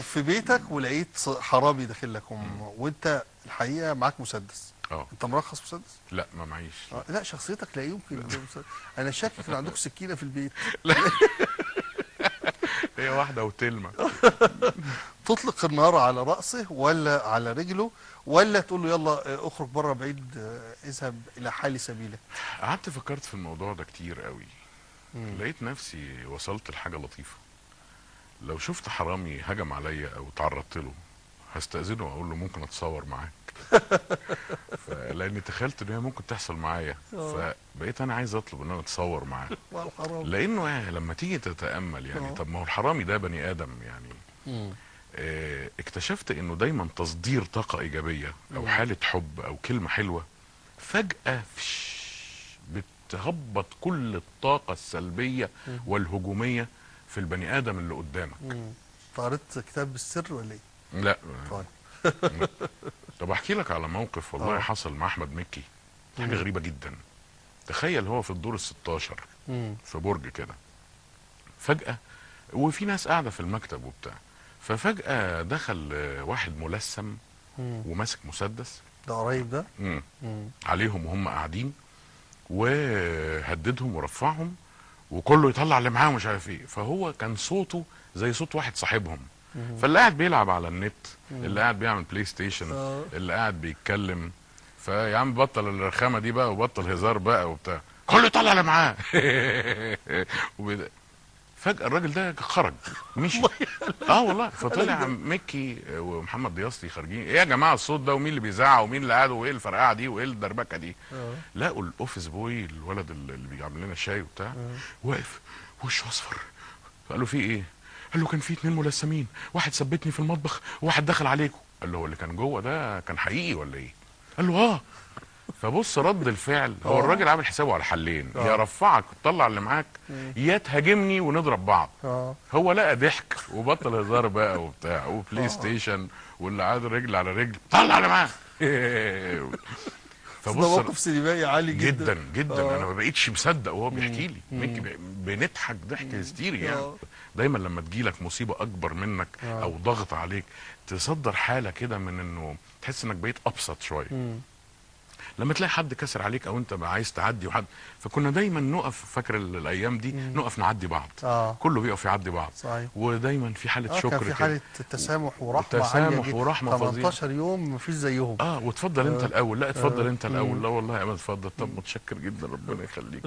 في بيتك ولقيت حرامي داخل لك وانت الحقيقه معاك مسدس، انت مرخص مسدس؟ لا ما معيش. لا شخصيتك لا يمكن. انا شاكك ان عندكم سكينه في البيت. لا هي واحده وتلمه. تطلق النار على راسه ولا على رجله، ولا تقول له يلا اخرج بره بعيد، اذهب الى حال سبيلك؟ قعدت فكرت في الموضوع ده كتير قوي. لقيت نفسي وصلت لحاجه لطيفه. لو شفت حرامي هجم عليا او تعرضت له هستأذنه واقول له ممكن اتصور معاك. لاني تخيلت ان هي ممكن تحصل معايا، فبقيت انا عايز اطلب ان انا اتصور معاه. لانه لما تيجي تتامل يعني طب ما هو الحرامي ده بني ادم يعني. اكتشفت انه دايما تصدير طاقه ايجابيه او حاله حب او كلمه حلوه فجاه بتهبط كل الطاقه السلبيه والهجوميه في البني ادم اللي قدامك. قريت كتاب السر ولا ايه؟ لا. طيب. طب احكي لك على موقف والله حصل مع احمد مكي، حاجه غريبه جدا. تخيل هو في الدور ال16 في برج كده، فجاه وفي ناس قاعده في المكتب وبتاع، ففجاه دخل واحد ملثم وماسك مسدس. ده قريب ده؟ عليهم وهم قاعدين، وهددهم ورفعهم وكله يطلع اللي معاه ومش عارف ايه. فهو كان صوته زي صوت واحد صاحبهم، فاللي قاعد بيلعب على النت، اللي قاعد بيعمل بلاي ستيشن، اللي قاعد بيتكلم، فيا عم بطل الرخامه دي بقى وبطل هزار بقى وبتاع، كله يطلع اللي معاه. فجأة الراجل ده خرج مشي. والله. فطلع مكي ومحمد ضياستي خارجين، ايه يا جماعه الصوت ده ومين اللي بيزعق ومين اللي قاعد وايه الفرقعه دي وايه الدربكه دي؟ لقوا الاوفيس بوي الولد اللي بيعمل لنا الشاي وبتاع واقف وشه اصفر. فقالوا في ايه؟ قال له كان في 2 ملثمين، واحد ثبتني في المطبخ وواحد دخل عليكم. قال له هو اللي كان جوه ده كان حقيقي ولا ايه؟ قال له فبص رد الفعل، هو الراجل عامل حسابه على حلين، يا رفعك وتطلع اللي معاك، يا تهاجمني ونضرب بعض. هو لقى ضحك وبطل هزار بقى وبتاع وبلاي ستيشن، واللي قاعد رجل على رجل طلع اللي معاك. فبص ده موقف سينمائي عالي جدا جدا. انا ما بقيتش مصدق وهو بيحكي لي. بنضحك ضحك هستيري يعني. دايما لما تجيلك مصيبه اكبر منك او ضغط عليك تصدر حاله كده من انه تحس انك بقيت ابسط شويه. لما تلاقي حد كسر عليك او انت عايز تعدي وحد، فكنا دايما نقف، فاكر الايام دي نقف نعدي بعض. كله بيقف يعدي بعض. صحيح. ودايما في حاله شكر، كان في حاله تسامح ورحمه عاليه جدا. ورحمه 18 يوم مفيش زيهم. واتفضل انت الاول، لا اتفضل انت الاول، لا والله يا امل اتفضل، طب متشكر جدا ربنا يخليك.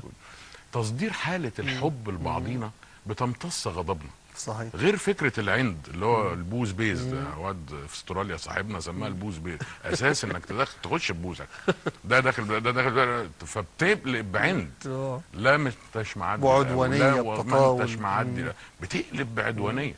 تصدير حاله الحب لبعضينا بتمتص غضبنا. صحيح. غير فكره العند اللي هو البوز بيز ده، واد في استراليا صاحبنا سماها البوز بيز، اساس انك تخش ببوزك، ده داخل ده داخل، فبتقلب بعند. لا ما انتش معدي بعدوانيه، ما انتش معدي، بتقلب بعدوانيه.